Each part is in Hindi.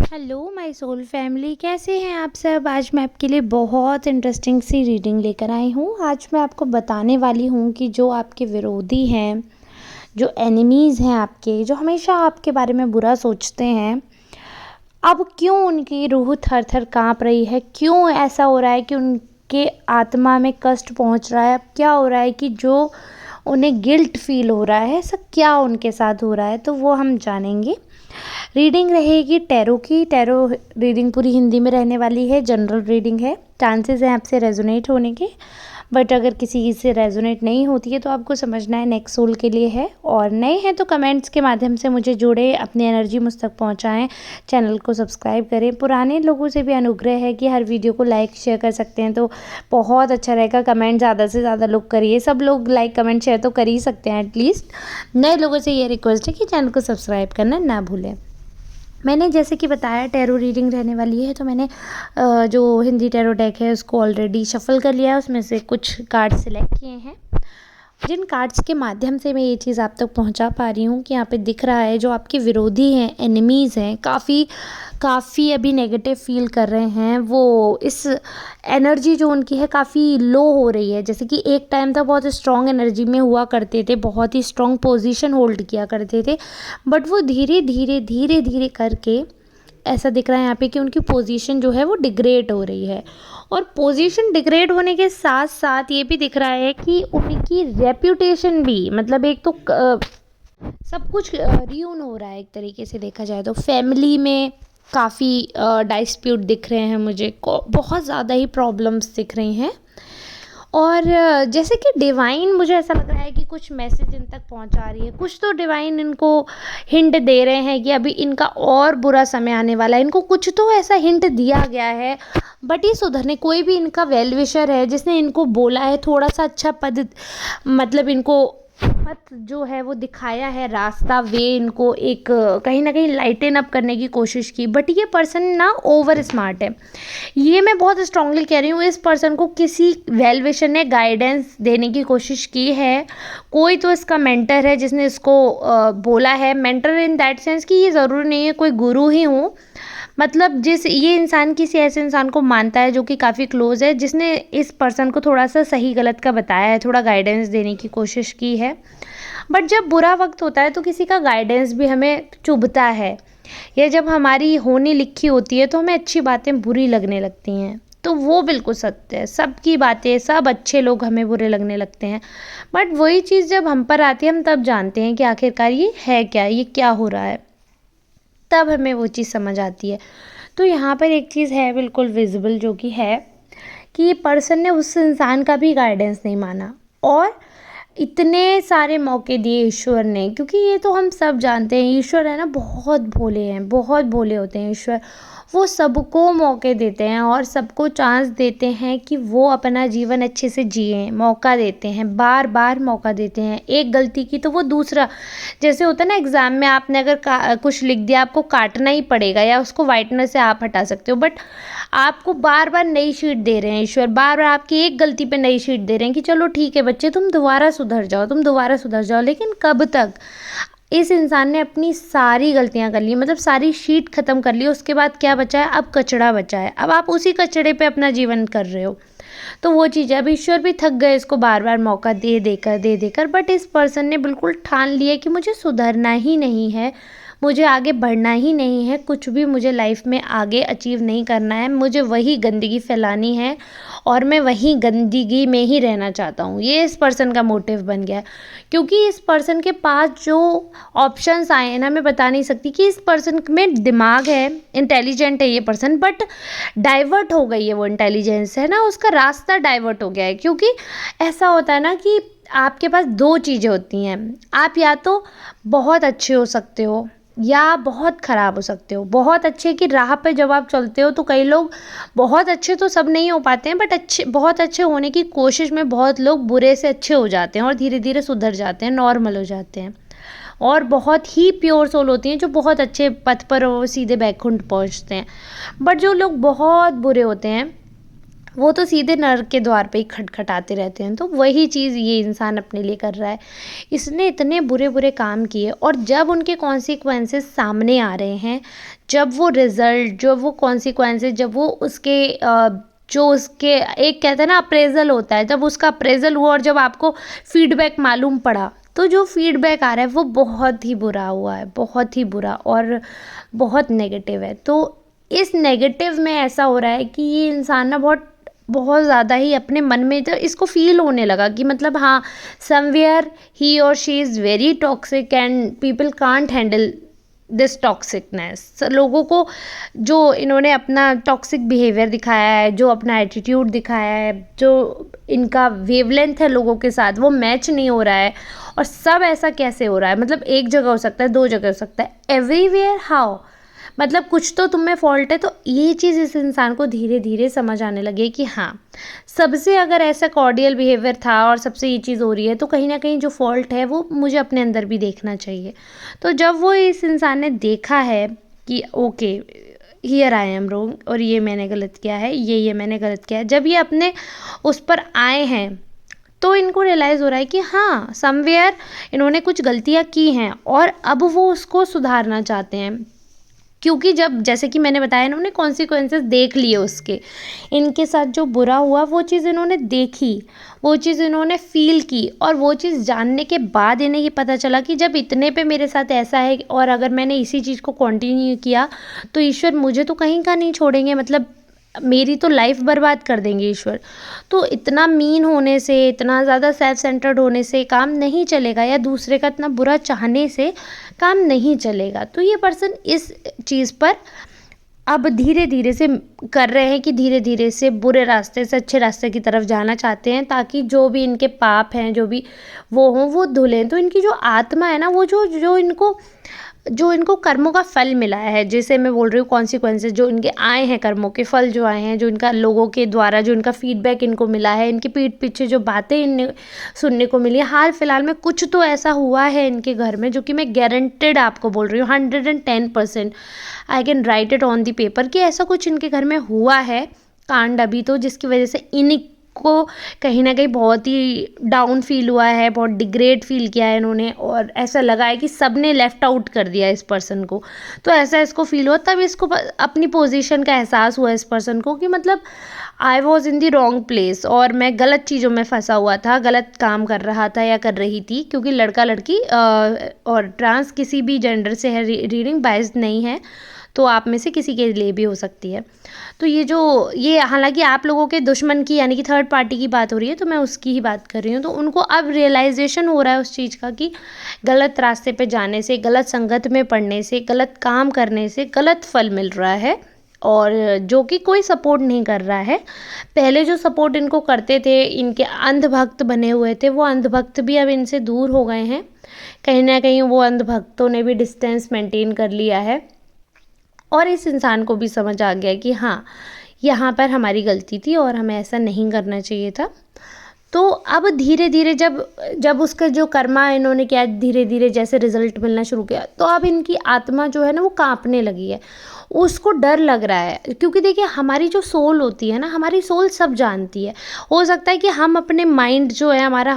हेलो माय सोल फैमिली, कैसे हैं आप सब। आज मैं आपके लिए बहुत इंटरेस्टिंग सी रीडिंग लेकर आई हूँ। आज मैं आपको बताने वाली हूँ कि जो आपके विरोधी हैं, जो एनिमीज़ हैं आपके, जो हमेशा आपके बारे में बुरा सोचते हैं, अब क्यों उनकी रूह थर थर काँप रही है। क्यों ऐसा हो रहा है कि उनके आत्मा में कष्ट पहुँच रहा है। अब क्या हो रहा है कि जो उन्हें गिल्ट फील हो रहा है, ऐसा क्या उनके साथ हो रहा है, तो वो हम जानेंगे। रीडिंग रहेगी टैरो की। टैरो रीडिंग पूरी हिंदी में रहने वाली है, जनरल रीडिंग है। चांसेस हैं आपसे रेजोनेट होने के, बट अगर किसी से रेजोनेट नहीं होती है तो आपको समझना है नेक्स्ट सोल के लिए है। और नए हैं तो कमेंट्स के माध्यम से मुझे जोड़े, अपनी एनर्जी मुझ तक पहुंचाएं, चैनल को सब्सक्राइब करें। पुराने लोगों से भी अनुग्रह है कि हर वीडियो को लाइक शेयर कर सकते हैं तो बहुत अच्छा रहेगा। कमेंट ज़्यादा से ज़्यादा लोग करिए, सब लोग लाइक कमेंट शेयर तो कर ही सकते हैं एटलीस्ट। नए लोगों से ये रिक्वेस्ट है कि चैनल को सब्सक्राइब करना ना भूलें। मैंने जैसे कि बताया टैरो रीडिंग रहने वाली है, तो मैंने जो हिंदी टैरो डेक है उसको ऑलरेडी शफल कर लिया है। उसमें से कुछ कार्ड सिलेक्ट किए हैं, जिन कार्ड्स के माध्यम से मैं ये चीज़ आप तक पहुंचा पा रही हूँ कि यहाँ पे दिख रहा है जो आपके विरोधी हैं, एनिमीज़ हैं, काफ़ी अभी नेगेटिव फील कर रहे हैं। वो इस एनर्जी जो उनकी है काफ़ी लो हो रही है। जैसे कि एक टाइम था बहुत स्ट्रॉन्ग एनर्जी में हुआ करते थे, बहुत ही स्ट्रॉन्ग पोजीशन होल्ड किया करते थे, बट वो धीरे धीरे करके ऐसा दिख रहा है यहाँ पे कि उनकी पोजीशन जो है वो डिग्रेड हो रही है। और पोजीशन डिग्रेड होने के साथ साथ ये भी दिख रहा है कि उनकी रेप्यूटेशन भी, मतलब एक तो सब कुछ रियून हो रहा है एक तरीके से देखा जाए तो। फैमिली में काफ़ी डिस्प्यूट दिख रहे हैं मुझे, बहुत ज़्यादा ही प्रॉब्लम्स दिख रही हैं। और जैसे कि डिवाइन, मुझे ऐसा लग रहा है कि कुछ मैसेज इन तक पहुंचा रही है। कुछ तो डिवाइन इनको हिंट दे रहे हैं कि अभी इनका और बुरा समय आने वाला है। इनको कुछ तो ऐसा हिंट दिया गया है, बट ये सुधरने, कोई भी इनका वेल विशर है जिसने इनको बोला है थोड़ा सा अच्छा पद, मतलब इनको पथ जो है वो दिखाया है, रास्ता, वे, इनको एक कहीं ना कहीं लाइटन अप करने की कोशिश की। बट ये पर्सन ना ओवर स्मार्ट है, ये मैं बहुत स्ट्रांगली कह रही हूँ। इस पर्सन को किसी वेल विशर ने गाइडेंस देने की कोशिश की है। कोई तो इसका मेंटर है जिसने इसको बोला है। मेंटर इन दैट सेंस कि ये ज़रूरी नहीं है कोई गुरु ही हो, मतलब जिस ये इंसान किसी ऐसे इंसान को मानता है जो कि काफ़ी क्लोज है, जिसने इस पर्सन को थोड़ा सा सही गलत का बताया है, थोड़ा गाइडेंस देने की कोशिश की है। बट जब बुरा वक्त होता है तो किसी का गाइडेंस भी हमें चुभता है, या जब हमारी होनी लिखी होती है तो हमें अच्छी बातें बुरी लगने लगती हैं। तो वो बिल्कुल सत्य है, सबकी बातें, सब अच्छे लोग हमें बुरे लगने लगते हैं। बट वही चीज़ जब हम पर आती है, हम तब जानते हैं कि आखिरकार ये है क्या, ये क्या हो रहा है, तब हमें वो चीज़ समझ आती है। तो यहाँ पर एक चीज़ है बिल्कुल विजिबल, जो कि है कि ये पर्सन ने उस इंसान का भी गाइडेंस नहीं माना, और इतने सारे मौके दिए ईश्वर ने। क्योंकि ये तो हम सब जानते हैं, ईश्वर है ना, बहुत भोले हैं, बहुत भोले होते हैं ईश्वर। वो सबको मौके देते हैं और सबको चांस देते हैं कि वो अपना जीवन अच्छे से जिएं, मौका देते हैं, बार बार मौका देते हैं। एक गलती की तो वो दूसरा, जैसे होता है ना एग्ज़ाम में, आपने अगर कुछ लिख दिया, आपको काटना ही पड़ेगा, या उसको वाइटनर से आप हटा सकते हो, बट आपको बार बार नई शीट दे रहे हैं ईश्वर, बार बार आपकी एक गलती पे नई शीट दे रहे हैं कि चलो ठीक है बच्चे, तुम दोबारा सुधर जाओ, तुम दोबारा सुधर जाओ। लेकिन कब तक? इस इंसान ने अपनी सारी गलतियां कर ली, मतलब सारी शीट ख़त्म कर ली, उसके बाद क्या बचा है? अब कचड़ा बचा है। अब आप उसी कचड़े पे अपना जीवन कर रहे हो। तो वो चीज़ है, अब ईश्वर भी थक गए इसको बार बार मौका दे देकर। बट इस पर्सन ने बिल्कुल ठान लिया कि मुझे सुधरना ही नहीं है, मुझे आगे बढ़ना ही नहीं है, कुछ भी मुझे लाइफ में आगे अचीव नहीं करना है, मुझे वही गंदगी फैलानी है और मैं वही गंदगी में ही रहना चाहता हूँ। ये इस पर्सन का मोटिव बन गया है। क्योंकि इस पर्सन के पास जो ऑप्शंस आए हैं ना, मैं बता नहीं सकती कि इस पर्सन में दिमाग है, इंटेलिजेंट है ये पर्सन, बट डाइवर्ट हो गई है वो इंटेलिजेंस, है ना, उसका रास्ता डाइवर्ट हो गया है। क्योंकि ऐसा होता है ना कि आपके पास दो चीज़ें होती हैं, आप या तो बहुत अच्छे हो सकते हो या बहुत ख़राब हो सकते हो। बहुत अच्छे की राह पे जब आप चलते हो तो कई लोग, बहुत अच्छे तो सब नहीं हो पाते हैं, बट बहुत अच्छे होने की कोशिश में बहुत लोग बुरे से अच्छे हो जाते हैं और धीरे धीरे सुधर जाते हैं, नॉर्मल हो जाते हैं। और बहुत ही प्योर सोल होती हैं जो बहुत अच्छे पथ पर और सीधे बैकुंठ पहुंचते हैं। बट जो लोग बहुत बुरे होते हैं वो तो सीधे नर्क के द्वार पे ही खटखटाते रहते हैं। तो वही चीज़ ये इंसान अपने लिए कर रहा है। इसने इतने बुरे-बुरे काम किए और जब उनके कॉन्सिक्वेंसेस सामने आ रहे हैं, जब वो रिज़ल्ट, जब वो कॉन्सिक्वेंसेस, जब वो उसके जो उसके एक कहते हैं ना अप्रेज़ल होता है, जब उसका अप्रेज़ल हुआ और जब आपको फीडबैक मालूम पड़ा, तो जो फीडबैक आ रहा है वो बहुत ही बुरा हुआ है, बहुत ही बुरा और बहुत नेगेटिव है। तो इस नेगेटिव में ऐसा हो रहा है कि ये इंसान ना बहुत बहुत ज़्यादा ही अपने मन में तो इसको फ़ील होने लगा कि मतलब हाँ, समवेयर ही और she is very toxic and people can't handle this toxicness. लोगों को जो इन्होंने अपना टॉक्सिक बिहेवियर दिखाया है, जो अपना एटीट्यूड दिखाया है, जो इनका वेवलेंथ है लोगों के साथ, वो मैच नहीं हो रहा है। और सब ऐसा कैसे हो रहा है? मतलब एक जगह हो सकता है, दो जगह हो सकता है, एवरीवेयर हाउ? मतलब कुछ तो तुम में फ़ॉल्ट है। तो ये चीज़ इस इंसान को धीरे धीरे समझ आने लगी कि हाँ, सबसे अगर ऐसा कॉर्डियल बिहेवियर था और सबसे ये चीज़ हो रही है, तो कहीं ना कहीं जो फ़ॉल्ट है वो मुझे अपने अंदर भी देखना चाहिए। तो जब वो इस इंसान ने देखा है कि ओके, हियर आई एम रोंग, और ये मैंने गलत किया है, ये मैंने गलत किया है, जब ये अपने उस पर आए हैं, तो इनको रियलाइज़ हो रहा है कि हाँ, समवेयर इन्होंने कुछ गलतियाँ की हैं और अब वो उसको सुधारना चाहते हैं। क्योंकि जब जैसे कि मैंने बताया, इन्होंने कॉन्सिक्वेंसेस देख लिए उसके, इनके साथ जो बुरा हुआ वो चीज़ इन्होंने देखी, वो चीज़ इन्होंने फ़ील की, और वो चीज़ जानने के बाद इन्हें ये पता चला कि जब इतने पे मेरे साथ ऐसा है और अगर मैंने इसी चीज़ को कंटिन्यू किया तो ईश्वर मुझे तो कहीं का नहीं छोड़ेंगे, मतलब मेरी तो लाइफ बर्बाद कर देंगे ईश्वर। तो इतना मीन होने से, इतना ज़्यादा सेल्फ सेंटर्ड होने से काम नहीं चलेगा, या दूसरे का इतना बुरा चाहने से काम नहीं चलेगा। तो ये पर्सन इस चीज़ पर अब धीरे धीरे से कर रहे हैं कि धीरे धीरे से बुरे रास्ते से अच्छे रास्ते की तरफ जाना चाहते हैं, ताकि जो भी इनके पाप हैं, जो भी वो हों, वो धुलें। तो इनकी जो आत्मा है ना, वो जो इनको कर्मों का फल मिला है, जैसे मैं बोल रही हूँ कॉन्सिक्वेंसेस जो इनके आए हैं, कर्मों के फल जो आए हैं, जो इनका लोगों के द्वारा जो इनका फीडबैक इनको मिला है, इनकी पीठ पीछे जो बातें इन्हें सुनने को मिली है, हाल फिलहाल में कुछ तो ऐसा हुआ है इनके घर में, जो कि मैं गारंटेड आपको बोल रही हूँ 110%, I can write it on the paper, कि ऐसा कुछ इनके घर में हुआ है कांड अभी तो, जिसकी वजह से को कहीं ना कहीं बहुत ही डाउन फील हुआ है, बहुत डिग्रेड फील किया है इन्होंने, और ऐसा लगा है कि सब ने लेफ़्ट आउट कर दिया इस पर्सन को। तो ऐसा इसको फील हुआ, तब इसको अपनी पोजीशन का एहसास हुआ इस पर्सन को कि मतलब I was in the wrong place, और मैं गलत चीज़ों में फंसा हुआ था, गलत काम कर रहा था या कर रही थी, क्योंकि लड़का लड़की और ट्रांस किसी भी जेंडर से है, रीडिंग बाइस्ड नहीं है, तो आप में से किसी के लिए भी हो सकती है। तो ये हालांकि आप लोगों के दुश्मन की यानी कि थर्ड पार्टी की बात हो रही है, तो मैं उसकी ही बात कर रही हूँ। तो उनको अब रियलाइजेशन हो रहा है उस चीज़ का कि गलत रास्ते पे जाने से, गलत संगत में पड़ने से, गलत काम करने से गलत फल मिल रहा है, और जो कि कोई सपोर्ट नहीं कर रहा है। पहले जो सपोर्ट इनको करते थे, इनके अंधभक्त बने हुए थे, वो अंधभक्त भी अब इनसे दूर हो गए हैं। कहीं ना कहीं वो अंधभक्तों ने भी डिस्टेंस मेंटेन कर लिया है, और इस इंसान को भी समझ आ गया कि हाँ, यहाँ पर हमारी गलती थी और हमें ऐसा नहीं करना चाहिए था। तो अब धीरे धीरे जब जब उसका जो कर्मा इन्होंने किया, धीरे धीरे जैसे रिजल्ट मिलना शुरू किया, तो अब इनकी आत्मा जो है ना, वो कांपने लगी है, उसको डर लग रहा है। क्योंकि देखिए, हमारी जो सोल होती है ना, हमारी सोल सब जानती है। हो सकता है कि हम अपने माइंड जो है हमारा,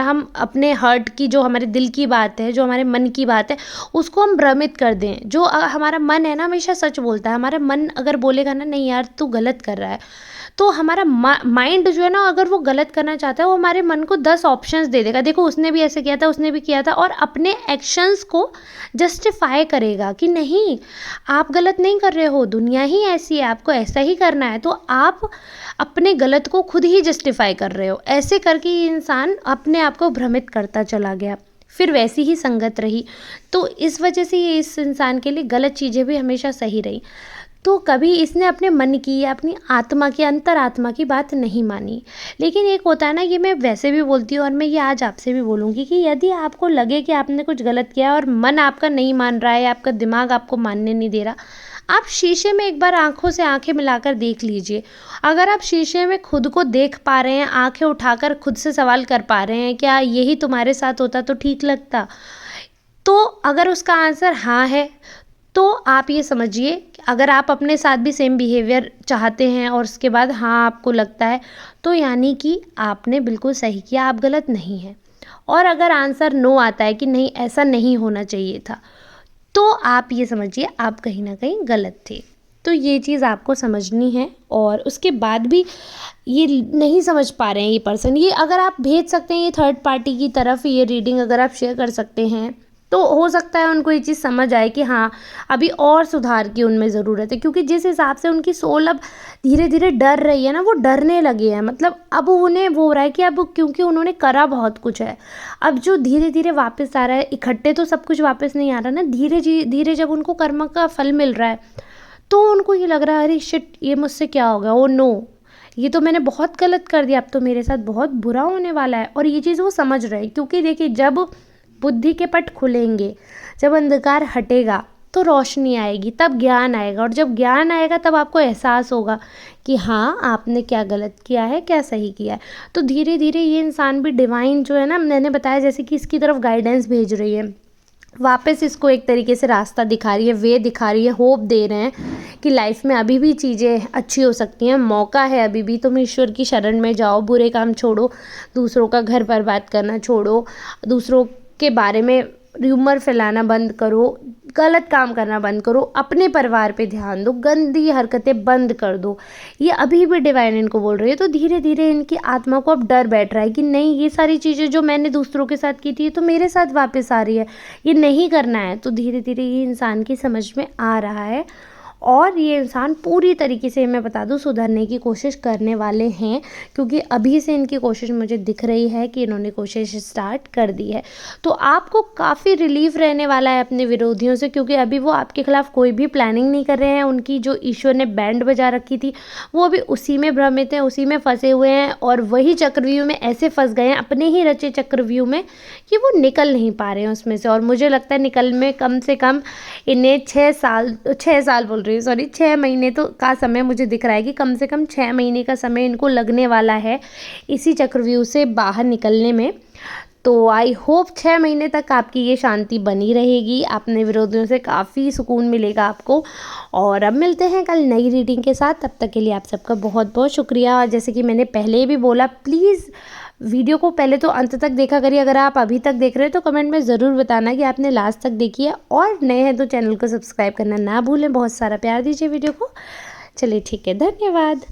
हम अपने हर्ट की, जो हमारे दिल की बात है, जो हमारे मन की बात है, उसको हम भ्रमित कर दें। जो हमारा मन है ना, हमेशा सच बोलता है। हमारा मन अगर बोलेगा ना, नहीं यार तू गलत कर रहा है, तो हमारा माइंड जो है ना, अगर वो गलत करना चाहता है, वो हमारे मन को 10 ऑप्शंस दे देगा। देखो, उसने भी ऐसे किया था, उसने भी किया था, और अपने एक्शंस को जस्टिफाई करेगा कि नहीं, आप गलत नहीं कर रहे हो, दुनिया ही ऐसी है, आपको ऐसा ही करना है। तो आप अपने गलत को खुद ही जस्टिफाई कर रहे हो। ऐसे करके ये इंसान अपने आप को भ्रमित करता चला गया, फिर वैसी ही संगत रही। तो इस वजह से ये इस इंसान के लिए गलत चीज़ें भी हमेशा सही रही। तो कभी इसने अपने मन की या अपनी आत्मा की, अंतरात्मा की बात नहीं मानी। लेकिन एक होता है ना, ये मैं वैसे भी बोलती हूँ और मैं ये आज आपसे भी बोलूँगी कि यदि आपको लगे कि आपने कुछ गलत किया और मन आपका नहीं मान रहा है, या आपका दिमाग आपको मानने नहीं दे रहा, आप शीशे में एक बार आँखों से आँखें मिलाकर देख लीजिए। अगर आप शीशे में खुद को देख पा रहे हैं, आँखें उठाकर खुद से सवाल कर पा रहे हैं, क्या यही तुम्हारे साथ होता तो ठीक लगता? तो अगर उसका आंसर हाँ है, तो आप ये समझिए अगर आप अपने साथ भी सेम बिहेवियर चाहते हैं और उसके बाद हाँ आपको लगता है, तो यानी कि आपने बिल्कुल सही किया, आप गलत नहीं हैं। और अगर आंसर नो आता है कि नहीं ऐसा नहीं होना चाहिए था, तो आप ये समझिए आप कहीं न कहीं गलत थे। तो ये चीज़ आपको समझनी है। और उसके बाद भी ये नहीं समझ पा रहे हैं ये पर्सन, ये अगर आप भेज सकते हैं ये थर्ड पार्टी की तरफ ये रीडिंग अगर आप शेयर कर सकते हैं, तो हो सकता है उनको ये चीज़ समझ आए कि हाँ, अभी और सुधार की उनमें ज़रूरत है। क्योंकि जिस हिसाब से उनकी सोल अब धीरे-धीरे डर रही है ना, वो डरने लगे हैं। मतलब अब उन्हें वो हो रहा है कि अब क्योंकि उन्होंने करा बहुत कुछ है, अब जो धीरे-धीरे वापस आ रहा है, इकट्ठे तो सब कुछ वापस नहीं आ रहा ना, धीरे जब उनको कर्म का फल मिल रहा है, तो उनको ये लग रहा है अरे शिट! ये मुझसे क्या हो गया? Oh no! ये तो मैंने बहुत गलत कर दिया, अब तो मेरे साथ बहुत बुरा होने वाला है। और ये चीज़ वो समझ रहे हैं, क्योंकि देखिए जब बुद्धि के पट खुलेंगे, जब अंधकार हटेगा तो रोशनी आएगी, तब ज्ञान आएगा। और जब ज्ञान आएगा तब आपको एहसास होगा कि हाँ आपने क्या गलत किया है, क्या सही किया है। तो धीरे धीरे ये इंसान भी डिवाइन जो है ना, मैंने बताया जैसे कि इसकी तरफ गाइडेंस भेज रही है, वापस इसको एक तरीके से रास्ता दिखा रही है, वे दिखा रही है, होप दे रहे हैं कि लाइफ में अभी भी चीज़ें अच्छी हो सकती हैं, मौका है अभी भी, तुम ईश्वर की शरण में जाओ, बुरे काम छोड़ो, दूसरों का घर बर्बाद करना छोड़ो, दूसरों के बारे में र्यूमर फैलाना बंद करो, गलत काम करना बंद करो, अपने परिवार पे ध्यान दो, गंदी हरकतें बंद कर दो। ये अभी भी डिवाइन इनको बोल रही है। तो धीरे धीरे इनकी आत्मा को अब डर बैठ रहा है कि नहीं, ये सारी चीज़ें जो मैंने दूसरों के साथ की थी ये तो मेरे साथ वापस आ रही है, ये नहीं करना है। तो धीरे धीरे ये इंसान की समझ में आ रहा है और ये इंसान पूरी तरीके से, मैं बता दूँ, सुधरने की कोशिश करने वाले हैं। क्योंकि अभी से इनकी कोशिश मुझे दिख रही है कि इन्होंने कोशिश स्टार्ट कर दी है। तो आपको काफ़ी रिलीफ रहने वाला है अपने विरोधियों से, क्योंकि अभी वो आपके खिलाफ कोई भी प्लानिंग नहीं कर रहे हैं। उनकी जो ईश्वर ने बैंड बजा रखी थी, वो अभी उसी में भ्रमित हैं, उसी में फंसे हुए हैं और वही चक्रव्यूह में ऐसे फंस गए हैं, अपने ही रचे चक्रव्यूह में, कि वो निकल नहीं पा रहे हैं उसमें से। और मुझे लगता है निकल में कम से कम इन्हें 6 साल बोल रही हूँ, सॉरी 6 महीने तो का समय मुझे दिख रहा है कि कम से कम 6 महीने का समय इनको लगने वाला है इसी चक्रव्यूह से बाहर निकलने में। तो आई होप 6 महीने तक आपकी ये शांति बनी रहेगी, अपने विरोधियों से काफ़ी सुकून मिलेगा आपको। और अब मिलते हैं कल नई रीडिंग के साथ, तब तक के लिए आप सबका बहुत बहुत शुक्रिया। और जैसे कि मैंने पहले भी बोला, प्लीज़ वीडियो को पहले तो अंत तक देखा करिए। अगर आप अभी तक देख रहे हैं तो कमेंट में ज़रूर बताना कि आपने लास्ट तक देखी है, और नए हैं तो चैनल को सब्सक्राइब करना ना भूलें। बहुत सारा प्यार दीजिए वीडियो को। चलिए ठीक है, धन्यवाद।